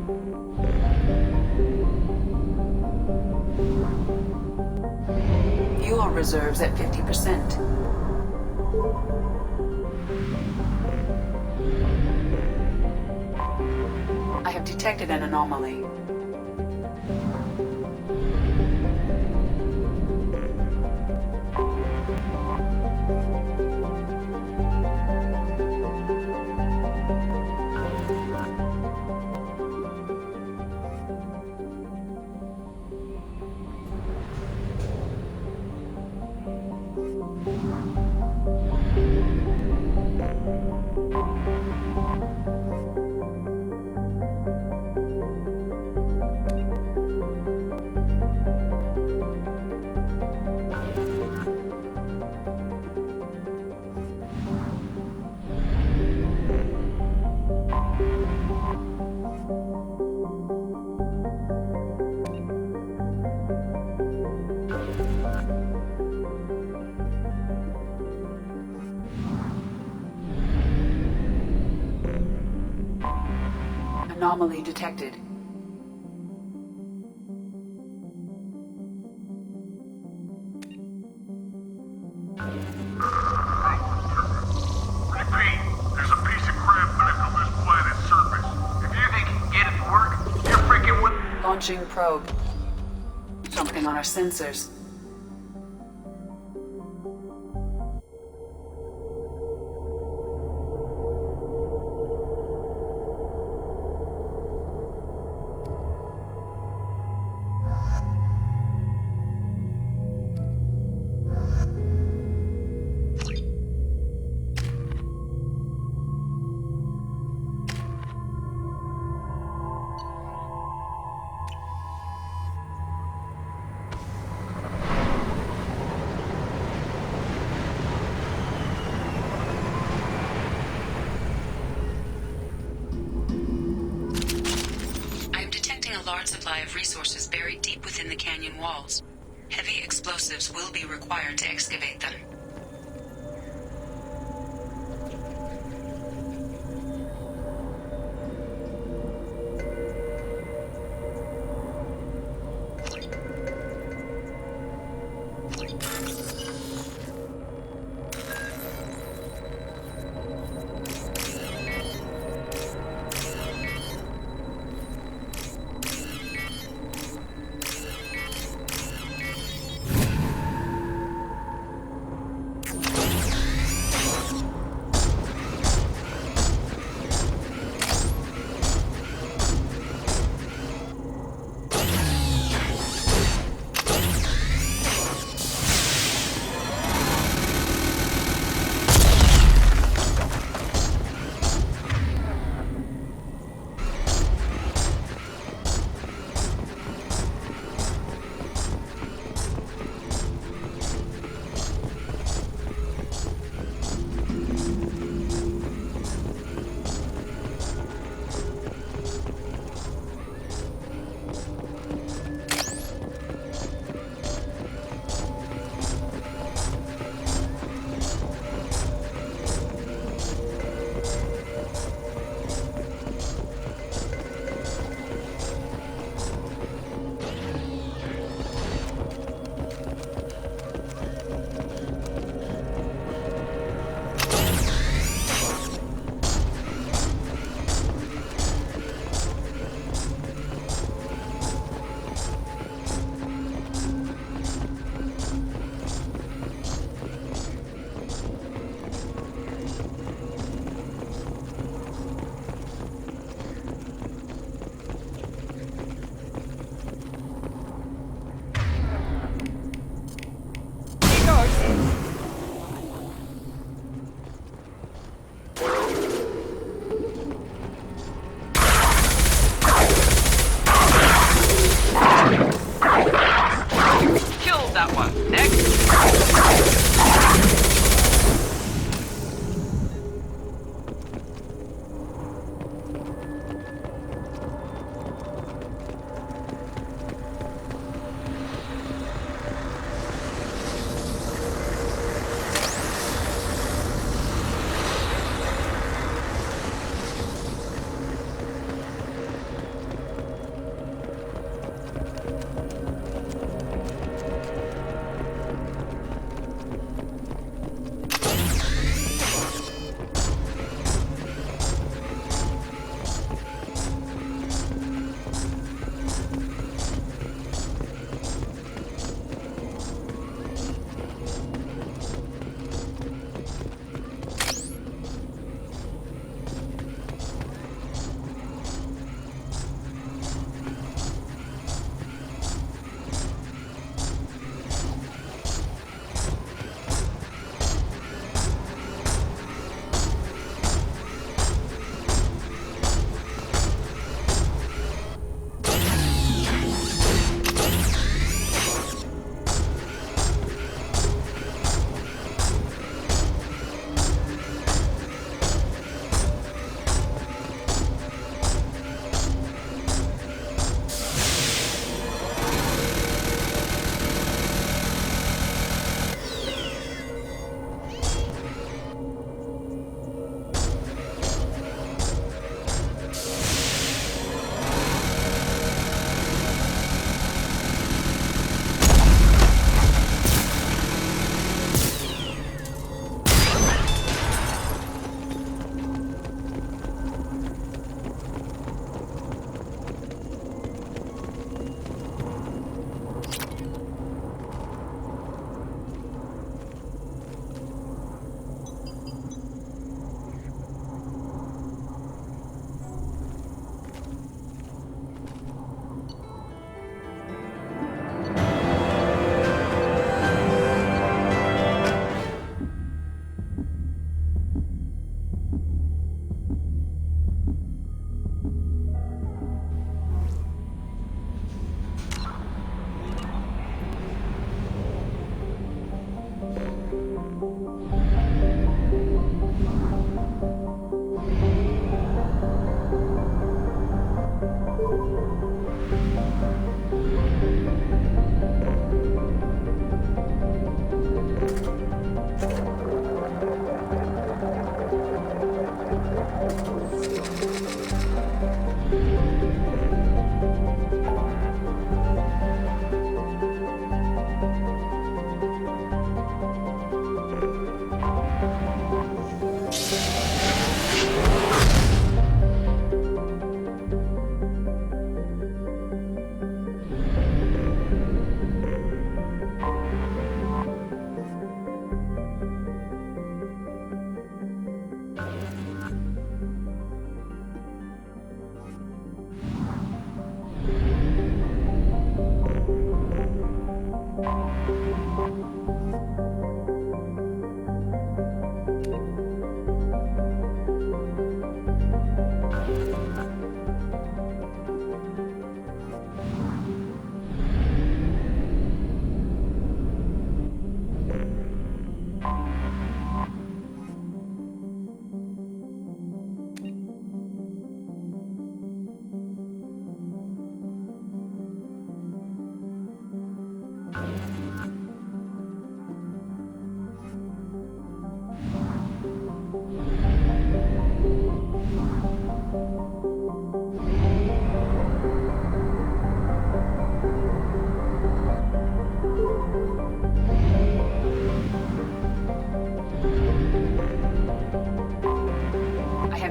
Fuel reserves at 50%. I have detected an anomaly. Anomaly detected. Launching probe. Something on our sensors. Supply of resources buried deep within the canyon walls. Heavy explosives will be required to excavate them.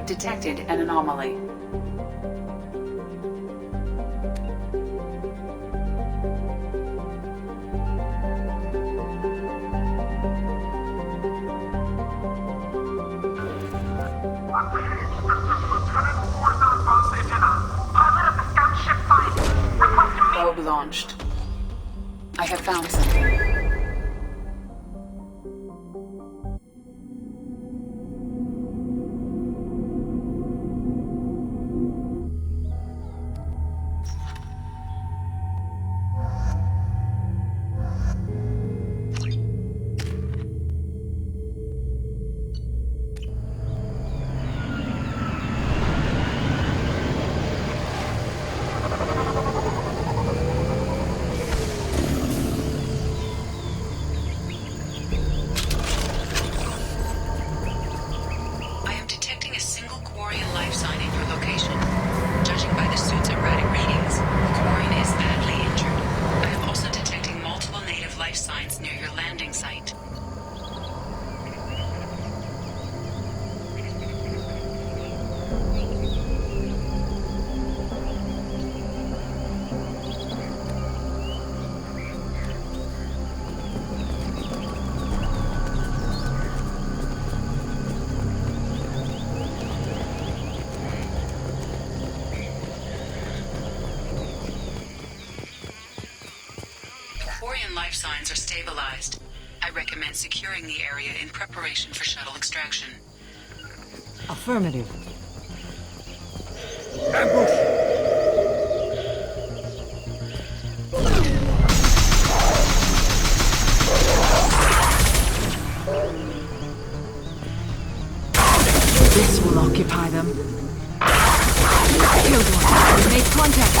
detected an anomaly. Probe launched. I have found something. Life signs are stabilized. I recommend securing the area in preparation for shuttle extraction. Affirmative. Ambush! This will occupy them. Killed one. Made contact.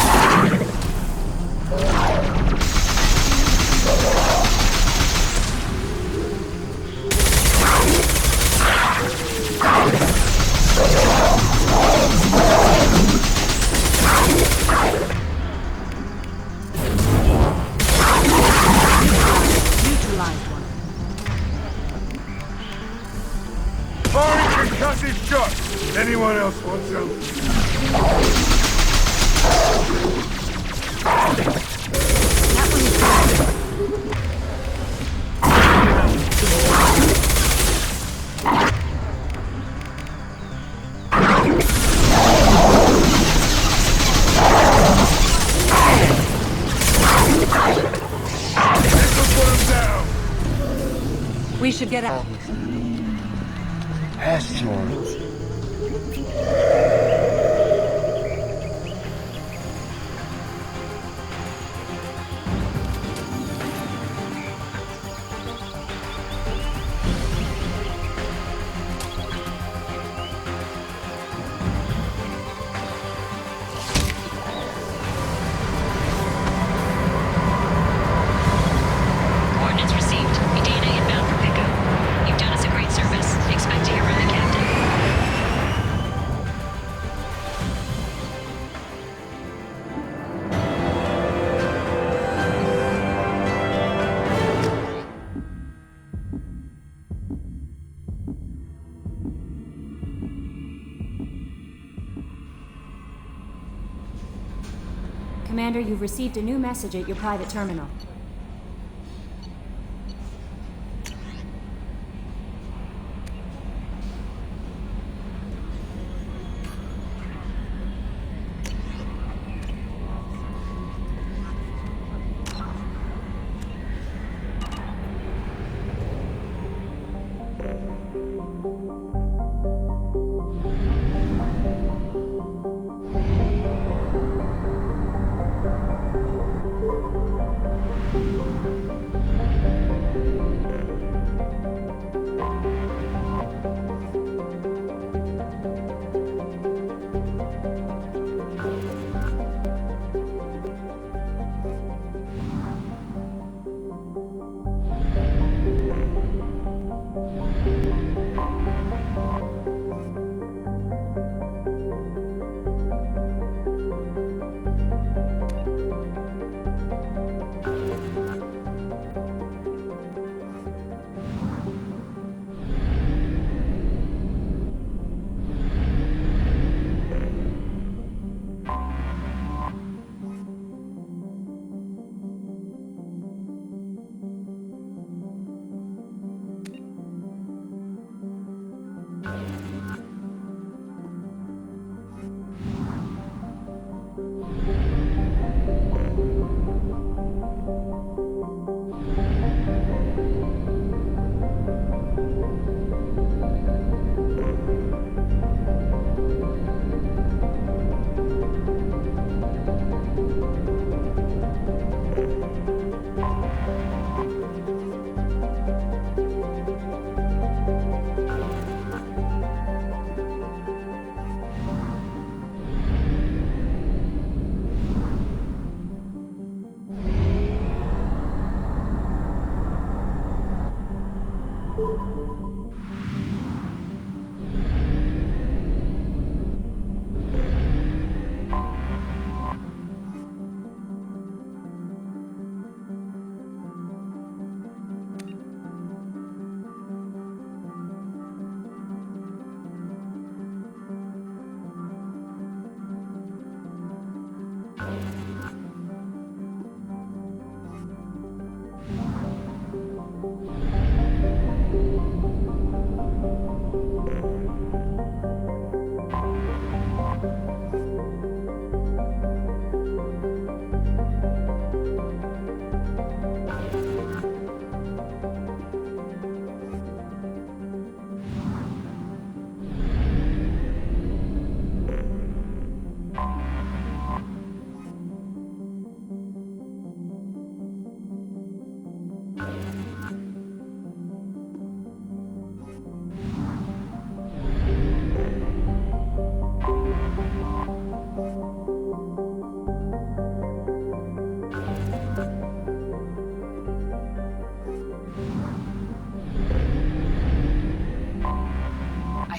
Neutralized one. Firing concussive shots! Anyone else want some? That one is dead. We should get out. Pestilence. Coordinates received. Your DNA inbound for pickup. You've done us a great service. Expect to hear from the captain. Commander, you've received a new message at your private terminal.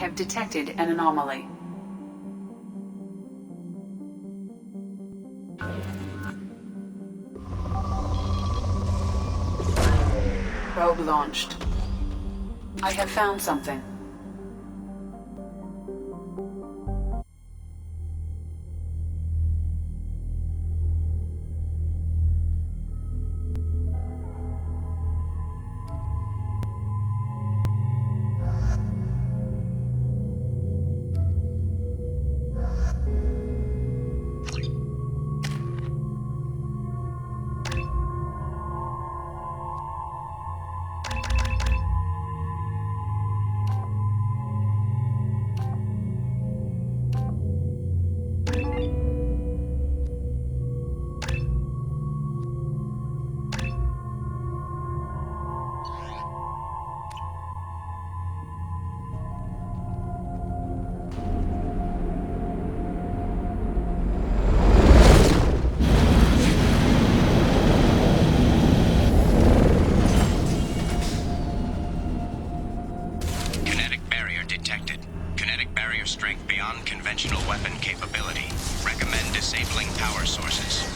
have detected an anomaly. Probe launched. I have found something. Strength beyond conventional weapon capability. Recommend disabling power sources.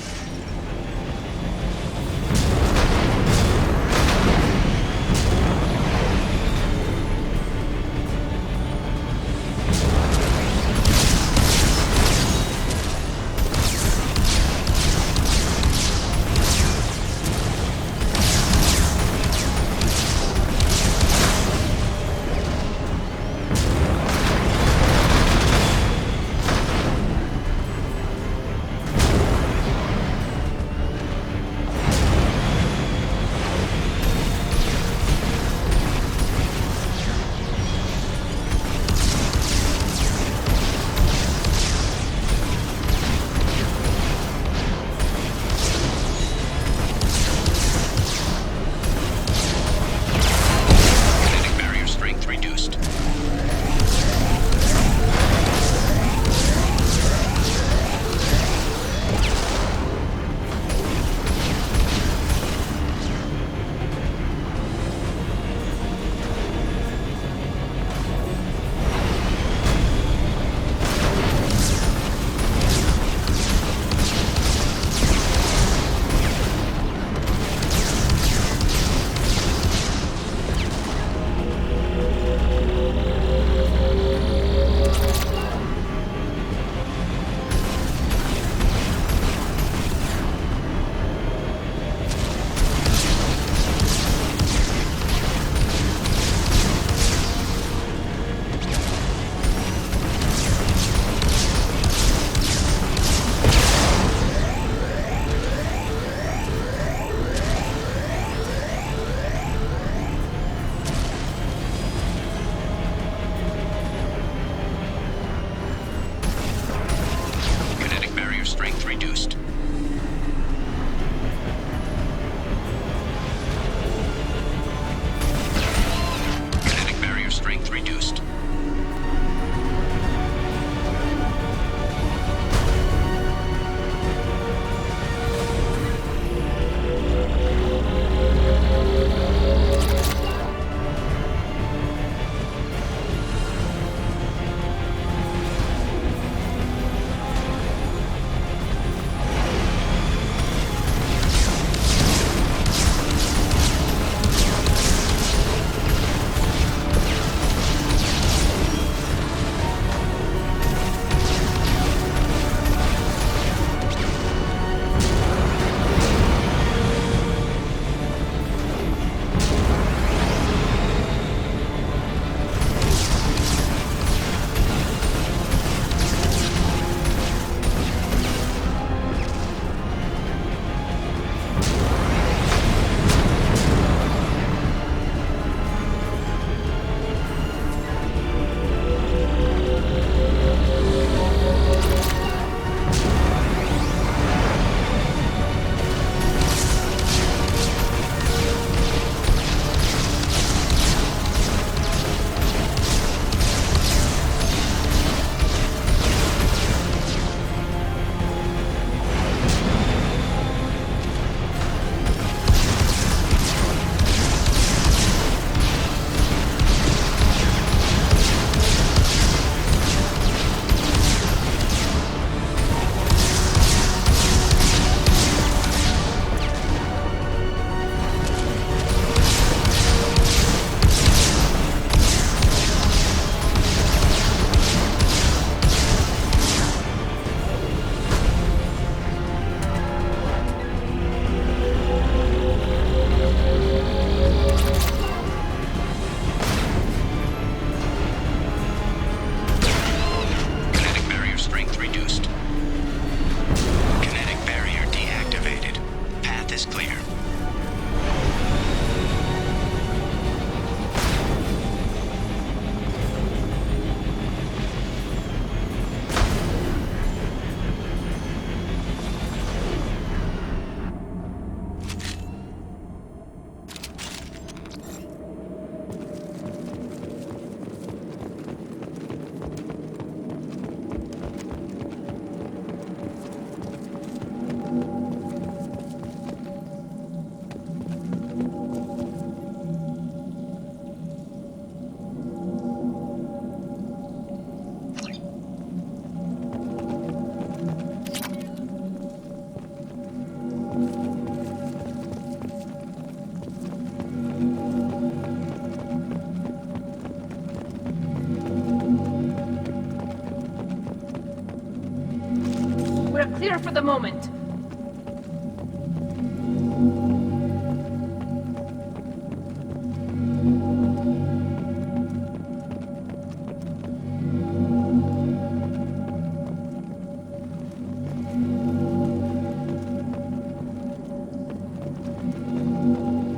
We're clear for the moment.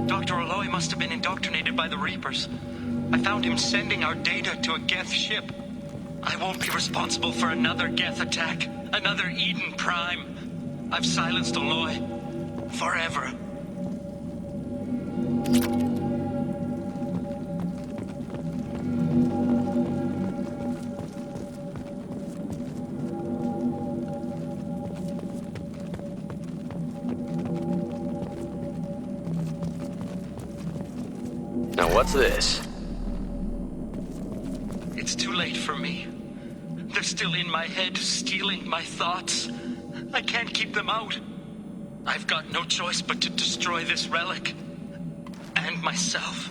Dr. Aloy must have been indoctrinated by the Reapers. I found him sending our data to a Geth ship. I won't be responsible for another Geth attack, another Eden Prime. I've silenced Aloy. Forever. Now what's this? It's too late for me. They're still in my head, stealing my thoughts. I can't keep them out. I've got no choice but to destroy this relic. And myself.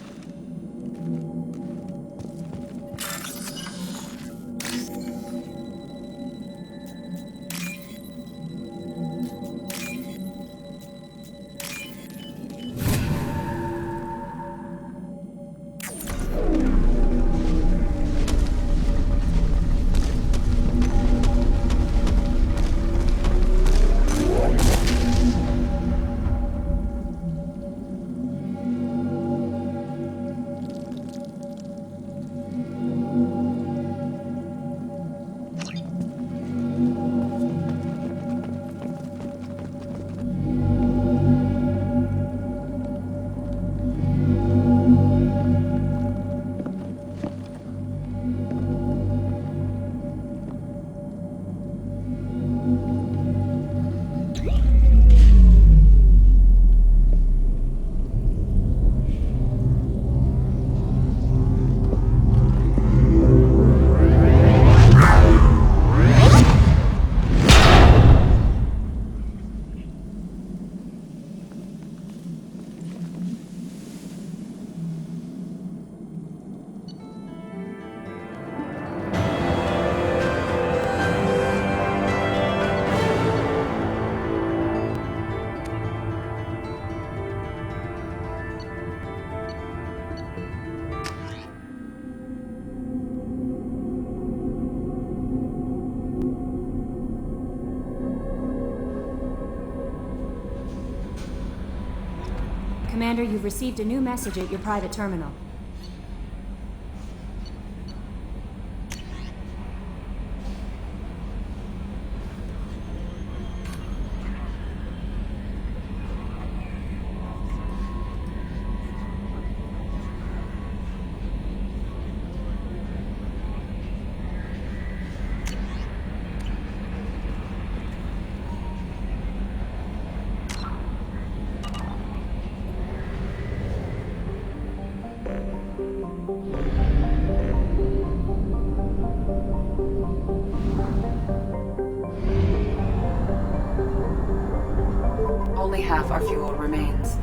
Commander, you've received a new message at your private terminal. Only half our fuel remains.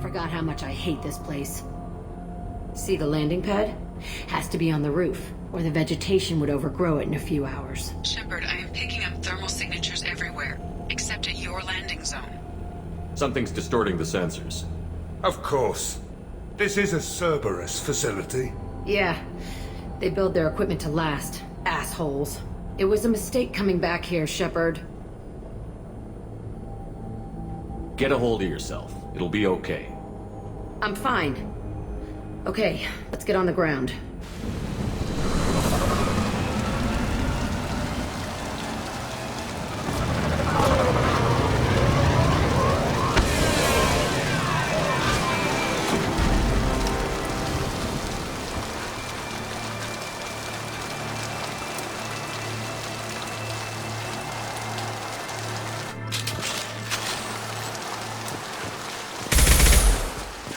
Forgot how much I hate this place. See the landing pad? Has to be on the roof, or the vegetation would overgrow it in a few hours. Shepard, I am picking up thermal signatures everywhere, except at your landing zone. Something's distorting the sensors. Of course. This is a Cerberus facility. Yeah, they build their equipment to last. Assholes. It was a mistake coming back here, Shepard. Get a hold of yourself. It'll be okay. I'm fine. Okay, let's get on the ground.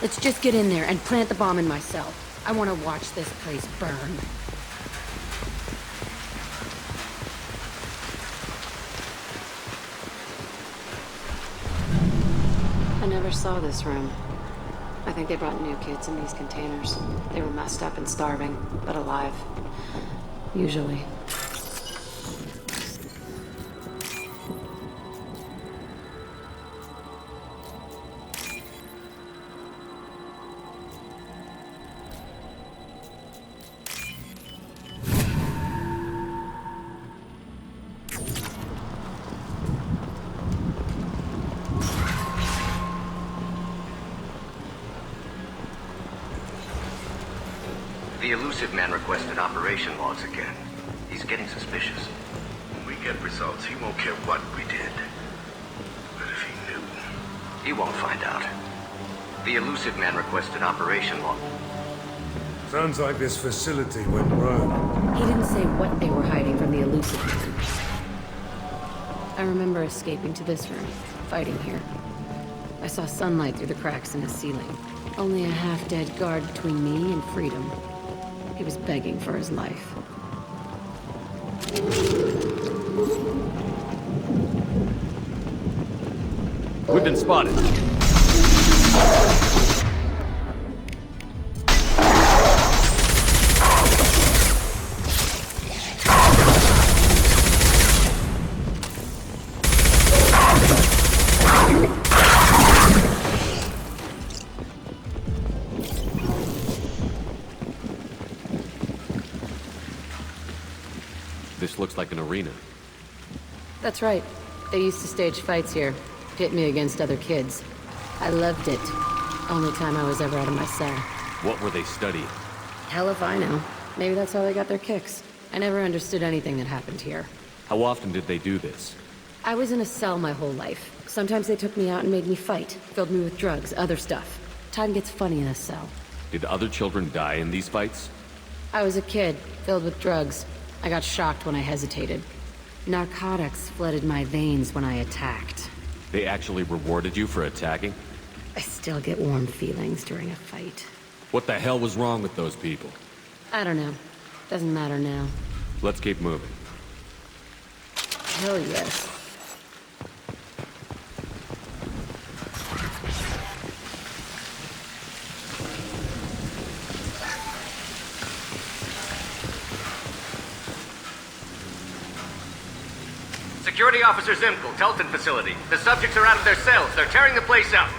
Let's just get in there and plant the bomb in myself. I want to watch this place burn. I never saw this room. I think they brought new kids in these containers. They were messed up and starving, but alive. Usually. The elusive man requested operation logs again. He's getting suspicious. When we get results, he won't care what we did. But if he knew... He won't find out. The elusive man requested operation log. Sounds like this facility went rogue. He didn't say what they were hiding from the elusive man. I remember escaping to this room, fighting here. I saw sunlight through the cracks in the ceiling. Only a half-dead guard between me and freedom. He was begging for his life. We've been spotted. This looks like an arena. That's right. They used to stage fights here, pit me against other kids. I loved it. Only time I was ever out of my cell. What were they studying? Hell if I know. Maybe that's how they got their kicks. I never understood anything that happened here. How often did they do this? I was in a cell my whole life. Sometimes they took me out and made me fight, filled me with drugs, other stuff. Time gets funny in a cell. Did other children die in these fights? I was a kid, filled with drugs. I got shocked when I hesitated. Narcotics flooded my veins when I attacked. They actually rewarded you for attacking? I still get warm feelings during a fight. What the hell was wrong with those people? I don't know. Doesn't matter now. Let's keep moving. Hell yes. Security Officer Zimkel, Telton facility. The subjects are out of their cells. They're tearing the place up.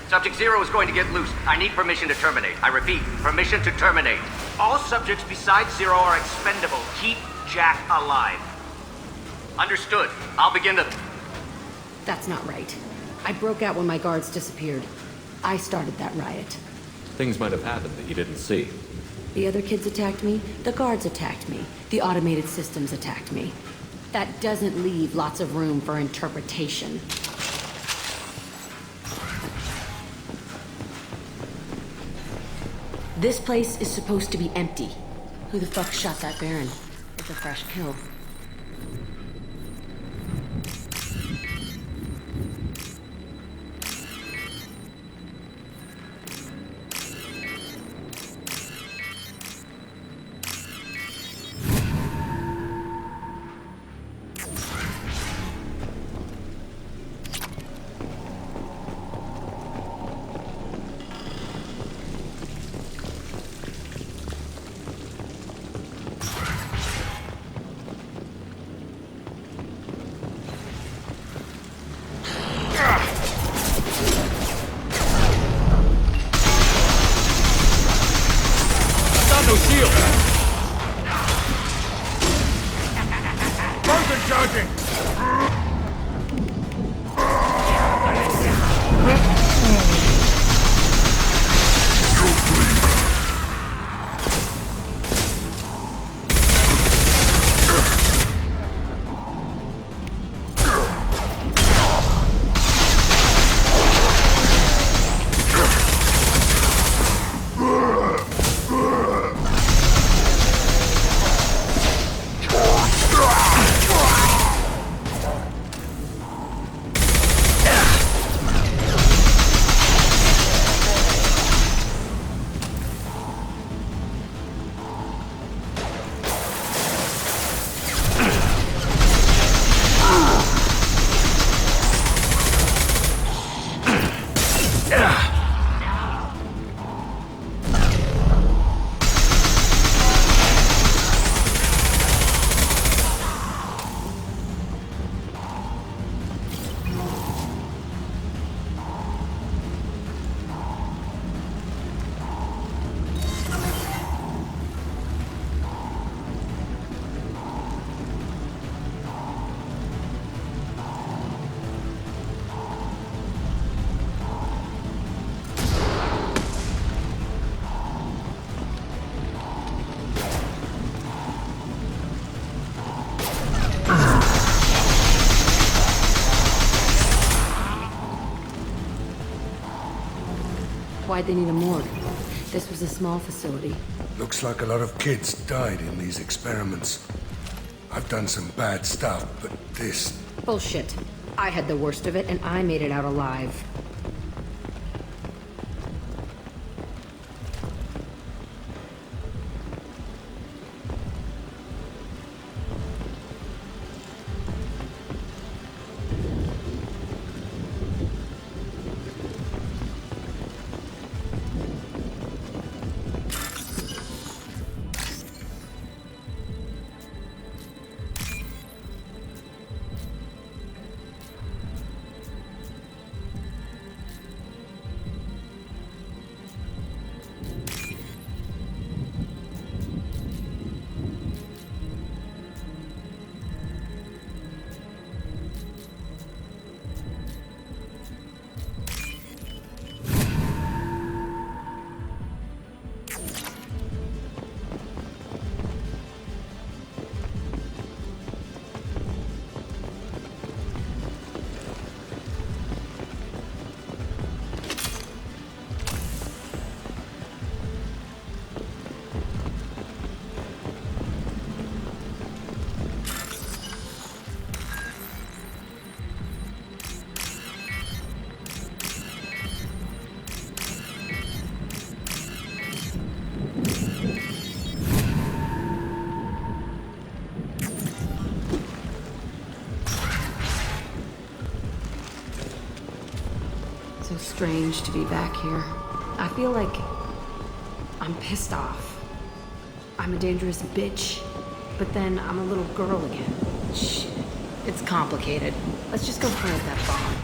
Subject Zero is going to get loose. I need permission to terminate. I repeat, permission to terminate. All subjects besides Zero are expendable. Keep Jack alive. Understood. I'll begin the... That's not right. I broke out when my guards disappeared. I started that riot. Things might have happened that you didn't see. The other kids attacked me, the guards attacked me, the automated systems attacked me. That doesn't leave lots of room for interpretation. This place is supposed to be empty. Who the fuck shot that Baron? It's a fresh kill. Why'd they need a morgue? This was a small facility. Looks like a lot of kids died in these experiments. I've done some bad stuff, but this... Bullshit. I had the worst of it, and I made it out alive. So strange to be back here. I feel like I'm pissed off. I'm a dangerous bitch, but then I'm a little girl again. Shit. It's complicated. Let's just go plant that bomb.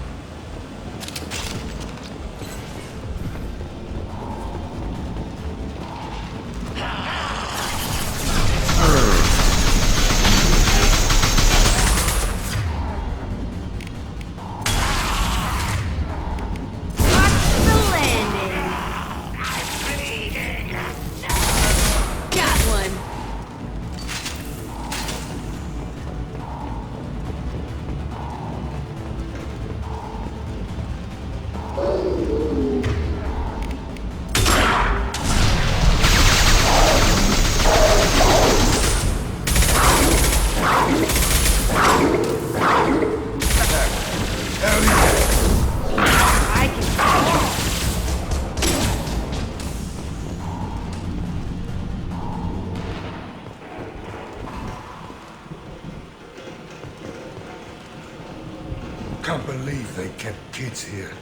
Can't believe they kept kids here.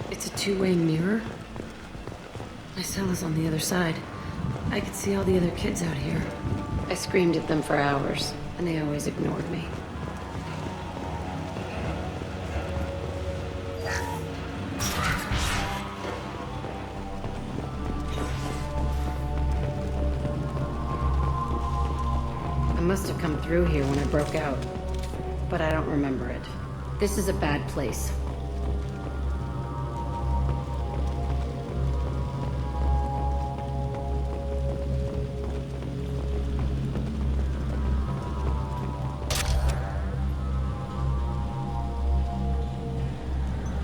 It's a two-way mirror? My cell is on the other side. I could see all the other kids out here. I screamed at them for hours, and they always ignored me. I must have come through here when I broke out, but I don't remember it. This is a bad place.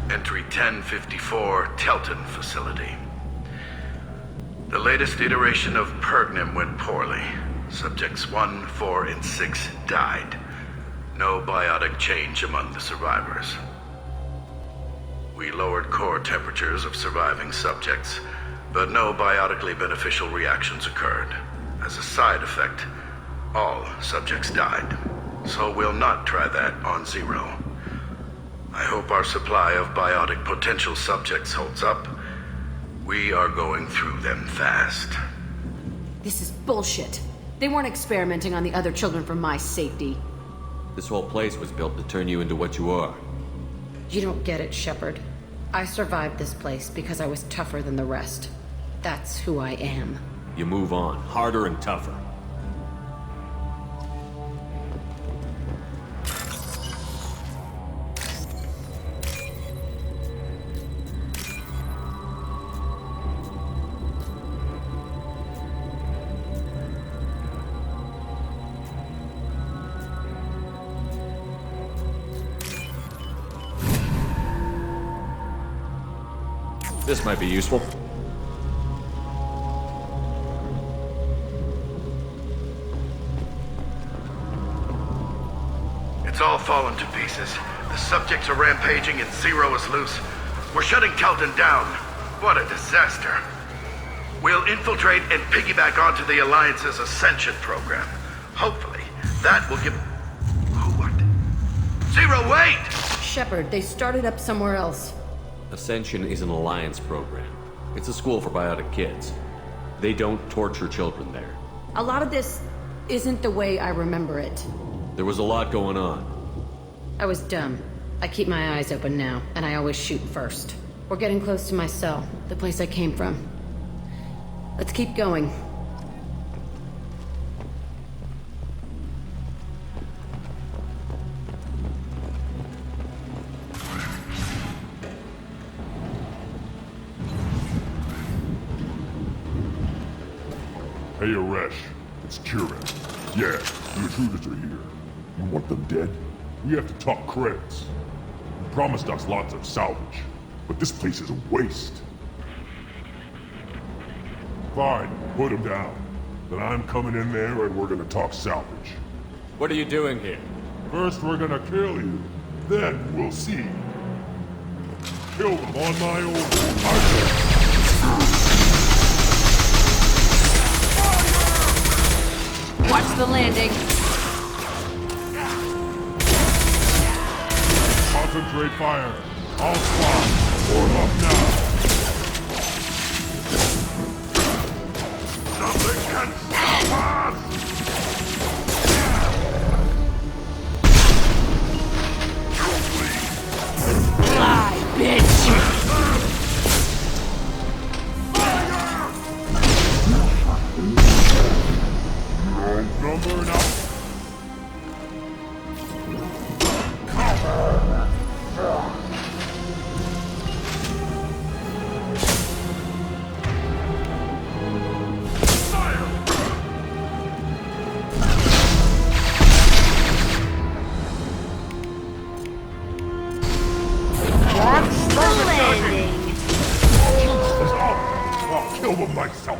Entry 1054, Telton facility. The latest iteration of Pergnum went poorly. Subjects 1, 4, and 6 died. No biotic change among the survivors. We lowered core temperatures of surviving subjects, but no biotically beneficial reactions occurred. As a side effect, all subjects died. So we'll not try that on Zero. I hope our supply of biotic potential subjects holds up. We are going through them fast. This is bullshit. They weren't experimenting on the other children for my safety. This whole place was built to turn you into what you are. You don't get it, Shepard. I survived this place because I was tougher than the rest. That's who I am. You move on, harder and tougher. This might be useful. It's all fallen to pieces. The subjects are rampaging and Zero is loose. We're shutting Telton down. What a disaster. We'll infiltrate and piggyback onto the Alliance's Ascension program. Hopefully, that will give... What? Zero, wait! Shepard, they started up somewhere else. Ascension is an Alliance program. It's a school for biotic kids. They don't torture children there. A lot of this isn't the way I remember it. There was a lot going on. I was dumb. I keep my eyes open now, and I always shoot first. We're getting close to my cell, the place I came from. Let's keep going. Hey, Aresh. It's Kieran. Yeah, the intruders are here. You want them dead? We have to talk credits. You promised us lots of salvage, but this place is a waste. Fine, put them down. Then I'm coming in there and we're gonna talk salvage. What are you doing here? First we're gonna kill you, then we'll see. Kill them on my own. Watch the landing. Concentrate fire. All squad. Form up now. Nothing can stop us! Fly, bitch! Number now. I'll kill them myself.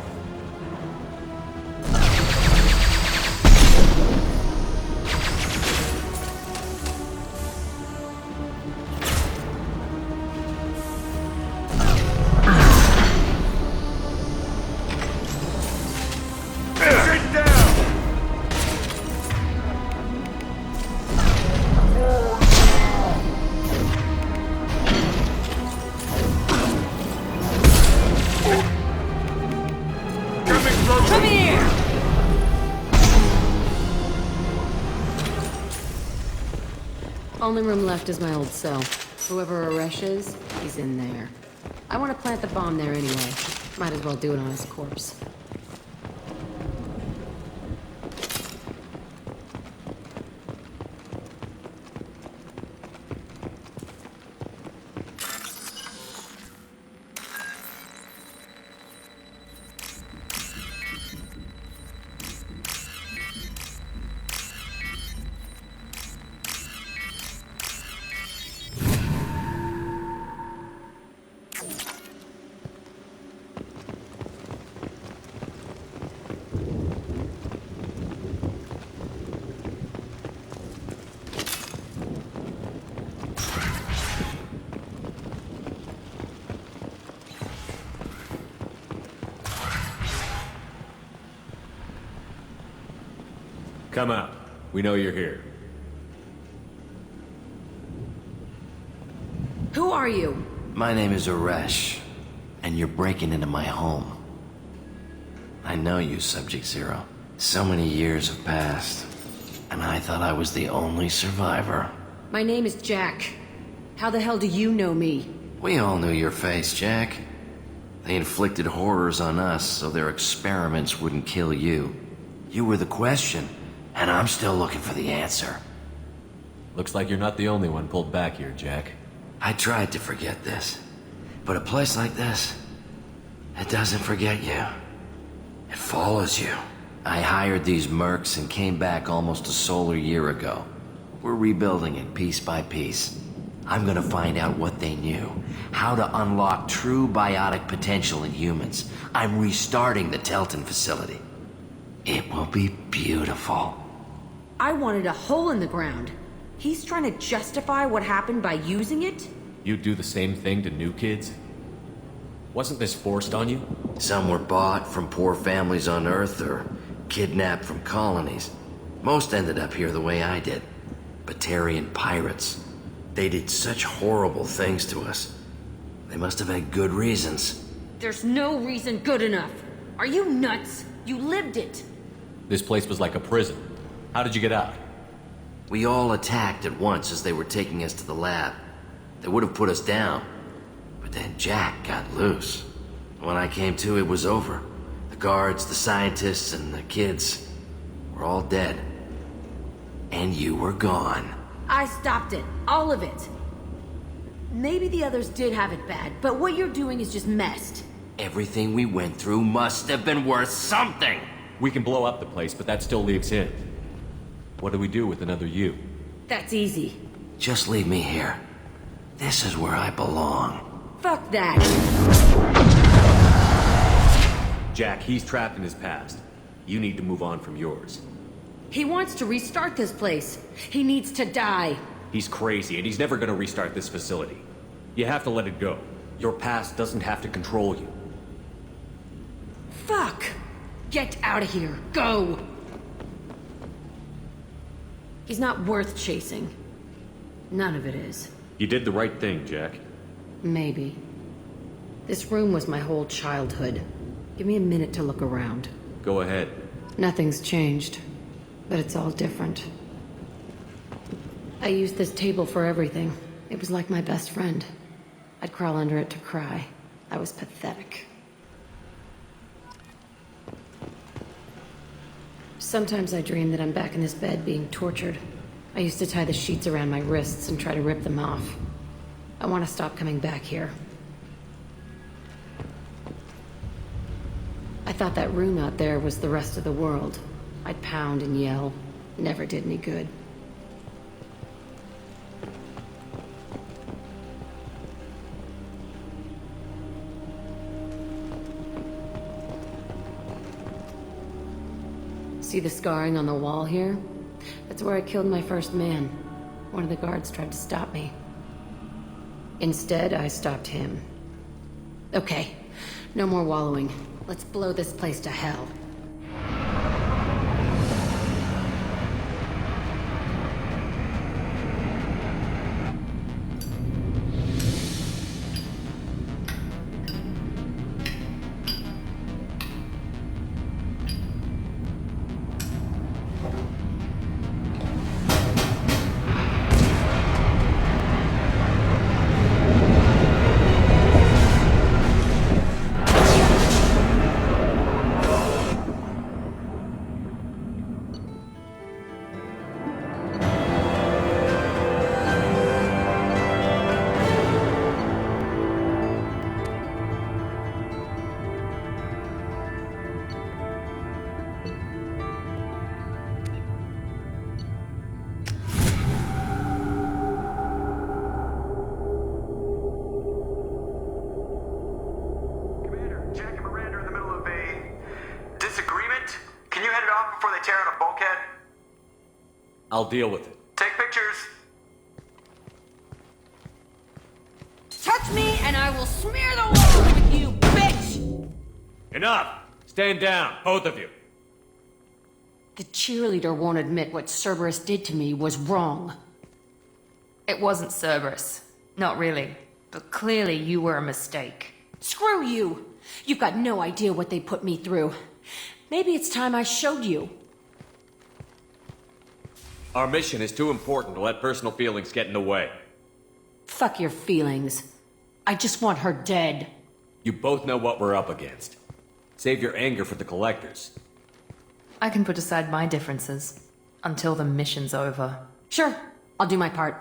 Come here! Only room left is my old cell. Whoever Aresh is, he's in there. I want to plant the bomb there anyway. Might as well do it on his corpse. Come out. We know you're here. Who are you? My name is Aresh, and you're breaking into my home. I know you, Subject Zero. So many years have passed, and I thought I was the only survivor. My name is Jack. How the hell do you know me? We all knew your face, Jack. They inflicted horrors on us so their experiments wouldn't kill you. You were the question, and I'm still looking for the answer. Looks like you're not the only one pulled back here, Jack. I tried to forget this, but a place like this, it doesn't forget you. It follows you. I hired these mercs and came back almost a solar year ago. We're rebuilding it piece by piece. I'm gonna find out what they knew, how to unlock true biotic potential in humans. I'm restarting the Telton facility. It will be beautiful. I wanted a hole in the ground. He's trying to justify what happened by using it? You'd do the same thing to new kids? Wasn't this forced on you? Some were bought from poor families on Earth or kidnapped from colonies. Most ended up here the way I did. Batarian pirates. They did such horrible things to us. They must have had good reasons. There's no reason good enough. Are you nuts? You lived it. This place was like a prison. How did you get out? We all attacked at once as they were taking us to the lab. They would have put us down. But then Jack got loose. When I came to, it was over. The guards, the scientists, and the kids were all dead. And you were gone. I stopped it. All of it. Maybe the others did have it bad, but what you're doing is just messed. Everything we went through must have been worth something! We can blow up the place, but that still leaves him. What do we do with another you? That's easy. Just leave me here. This is where I belong. Fuck that. Jack, he's trapped in his past. You need to move on from yours. He wants to restart this place. He needs to die. He's crazy, and he's never gonna restart this facility. You have to let it go. Your past doesn't have to control you. Fuck! Get out of here. Go! He's not worth chasing. None of it is. You did the right thing, Jack. Maybe. This room was my whole childhood. Give me a minute to look around. Go ahead. Nothing's changed, but it's all different. I used this table for everything. It was like my best friend. I'd crawl under it to cry. I was pathetic. Sometimes I dream that I'm back in this bed being tortured. I used to tie the sheets around my wrists and try to rip them off. I want to stop coming back here. I thought that room out there was the rest of the world. I'd pound and yell. Never did any good. See the scarring on the wall here? That's where I killed my first man. One of the guards tried to stop me. Instead, I stopped him. Okay, no more wallowing. Let's blow this place to hell. I'll deal with it. Take pictures. Touch me and I will smear the walls with you, bitch! Enough! Stand down, both of you. The cheerleader won't admit what Cerberus did to me was wrong. It wasn't Cerberus. Not really. But clearly you were a mistake. Screw you! You've got no idea what they put me through. Maybe it's time I showed you. Our mission is too important to let personal feelings get in the way. Fuck your feelings. I just want her dead. You both know what we're up against. Save your anger for the collectors. I can put aside my differences until the mission's over. Sure, I'll do my part.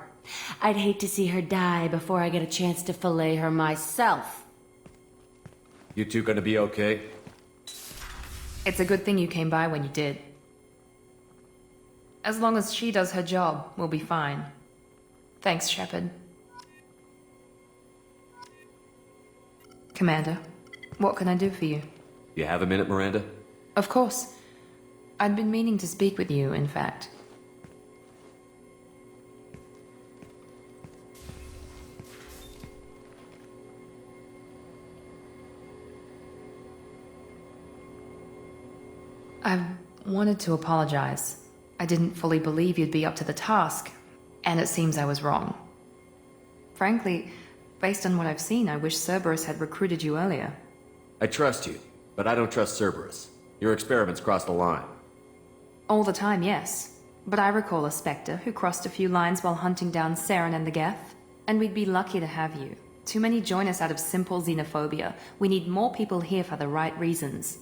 I'd hate to see her die before I get a chance to fillet her myself. You two gonna be okay? It's a good thing you came by when you did. As long as she does her job, we'll be fine. Thanks, Shepard. Commander, what can I do for you? You have a minute, Miranda? Of course. I'd been meaning to speak with you, in fact. I wanted to apologize. I didn't fully believe you'd be up to the task, and it seems I was wrong. Frankly, based on what I've seen, I wish Cerberus had recruited you earlier. I trust you, but I don't trust Cerberus. Your experiments crossed the line. All the time, yes. But I recall a Spectre who crossed a few lines while hunting down Saren and the Geth. And we'd be lucky to have you. Too many join us out of simple xenophobia. We need more people here for the right reasons.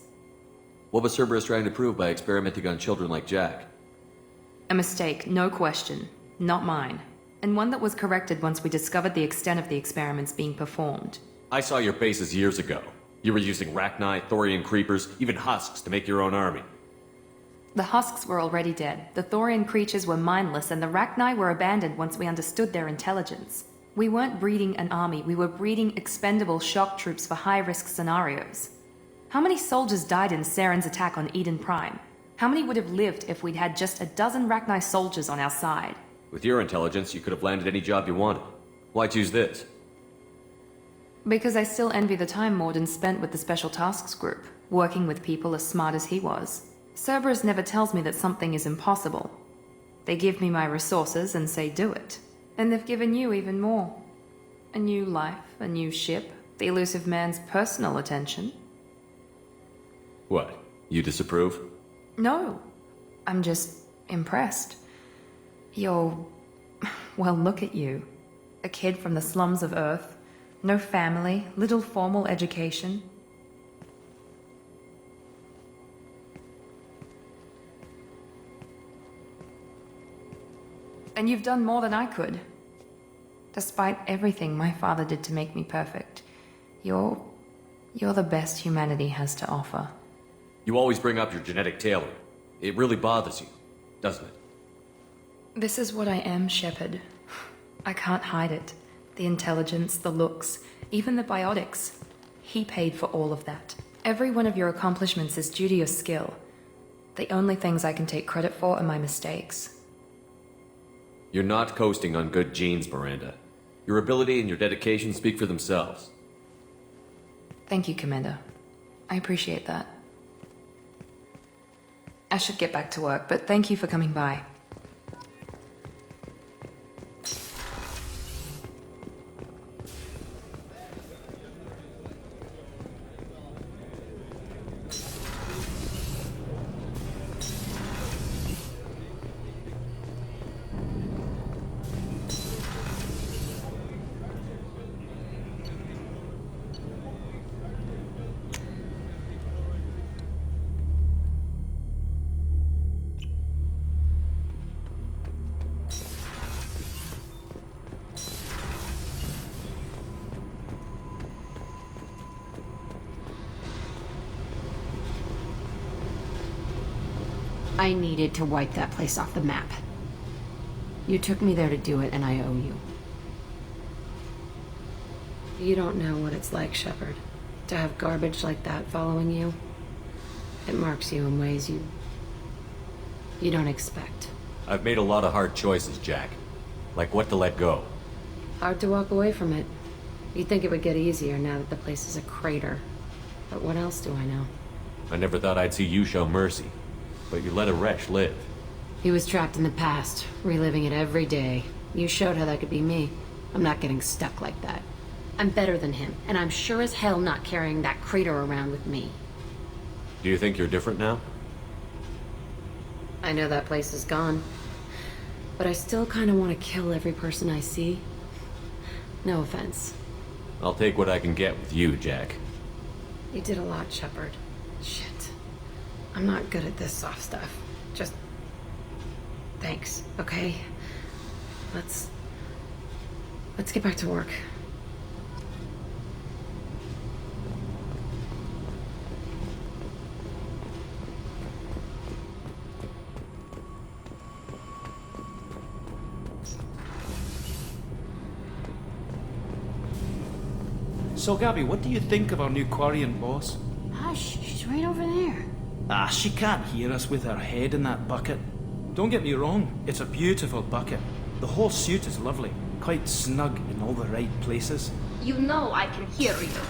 What was Cerberus trying to prove by experimenting on children like Jack? A mistake, no question. Not mine. And one that was corrected once we discovered the extent of the experiments being performed. I saw your bases years ago. You were using Rachni, Thorian creepers, even husks to make your own army. The husks were already dead. The Thorian creatures were mindless, and the Rachni were abandoned once we understood their intelligence. We weren't breeding an army, we were breeding expendable shock troops for high-risk scenarios. How many soldiers died in Saren's attack on Eden Prime? How many would have lived if we'd had just a dozen Rachni soldiers on our side? With your intelligence, you could have landed any job you wanted. Why choose this? Because I still envy the time Morden spent with the Special Tasks Group, working with people as smart as he was. Cerberus never tells me that something is impossible. They give me my resources and say do it. And they've given you even more. A new life, a new ship, the elusive man's personal attention. What? You disapprove? No, I'm just impressed. You're... well, look at you. A kid from the slums of Earth. No family, little formal education. And you've done more than I could. Despite everything my father did to make me perfect, you're the best humanity has to offer. You always bring up your genetic tailoring. It really bothers you, doesn't it? This is what I am, Shepard. I can't hide it. The intelligence, the looks, even the biotics. He paid for all of that. Every one of your accomplishments is due to your skill. The only things I can take credit for are my mistakes. You're not coasting on good genes, Miranda. Your ability and your dedication speak for themselves. Thank you, Commander. I appreciate that. I should get back to work, but thank you for coming by. I needed to wipe that place off the map. You took me there to do it, and I owe you. You don't know what it's like, Shepard. To have garbage like that following you. It marks you in ways you don't expect. I've made a lot of hard choices, Jack. Like what to let go. Hard to walk away from it. You'd think it would get easier now that the place is a crater. But what else do I know? I never thought I'd see you show mercy. But you let a wretch live. He was trapped in the past, reliving it every day. You showed how that could be me. I'm not getting stuck like that. I'm better than him, and I'm sure as hell not carrying that crater around with me. Do you think you're different now? I know that place is gone. But I still kind of want to kill every person I see. No offense. I'll take what I can get with you, Jack. You did a lot, Shepard. Shit. I'm not good at this soft stuff. Just... thanks, okay? Let's get back to work. So, Gabby, what do you think of our new Quarian boss? Hush, she's right over there. Ah, she can't hear us with her head in that bucket. Don't get me wrong, it's a beautiful bucket. The whole suit is lovely, quite snug in all the right places. You know I can hear you.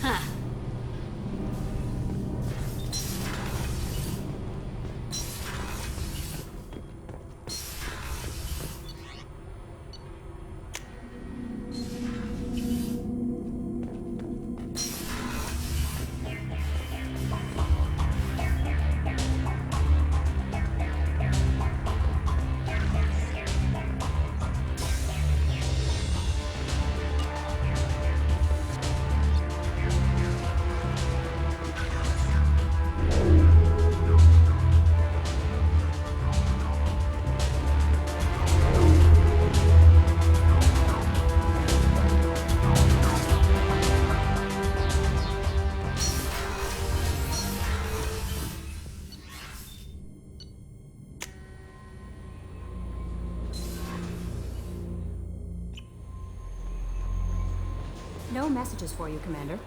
Huh. No messages for you, Commander.